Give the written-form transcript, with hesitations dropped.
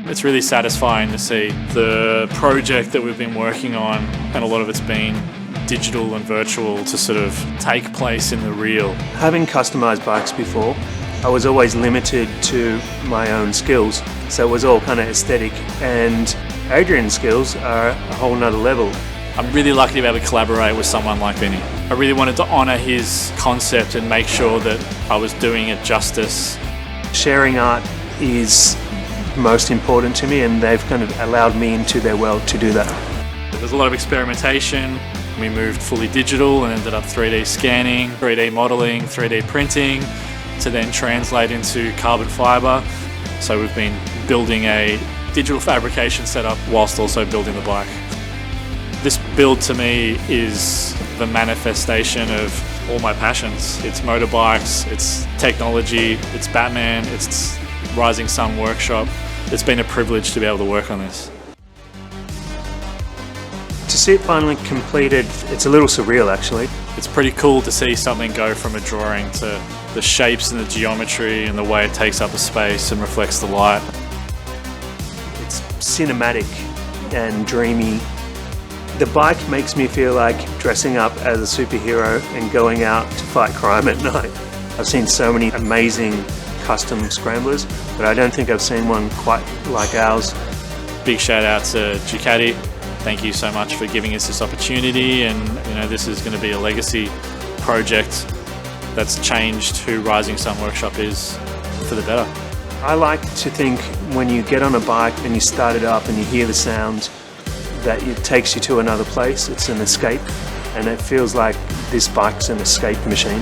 It's really satisfying to see the project that we've been working on, and a lot of it's been digital and virtual, to sort of take place in the real. Having customised bikes before, I was always limited to my own skills, so it was all kind of aesthetic, and Adrian's skills are a whole nother level. I'm really lucky to be able to collaborate with someone like Vinny. I really wanted to honour his concept and make sure that I was doing it justice. Sharing art is most important to me, and they've kind of allowed me into their world to do that. There's a lot of experimentation. We moved fully digital and ended up 3D scanning, 3D modelling, 3D printing, to then translate into carbon fibre. So we've been building a digital fabrication setup whilst also building the bike. This build to me is the manifestation of all my passions. It's motorbikes, it's technology, it's Batman, it's Rising Sun Workshop. It's been a privilege to be able to work on this. To see it finally completed, it's a little surreal actually. It's pretty cool to see something go from a drawing to the shapes and the geometry and the way it takes up the space and reflects the light. It's cinematic and dreamy. The bike makes me feel like dressing up as a superhero and going out to fight crime at night. I've seen so many amazing custom scramblers, but I don't think I've seen one quite like ours. Big shout out to Ducati. Thank you so much for giving us this opportunity, and this is going to be a legacy project that's changed who Rising Sun Workshop is for the better. I like to think when you get on a bike and you start it up and you hear the sound, that it takes you to another place. It's an escape, and it feels like this bike's an escape machine.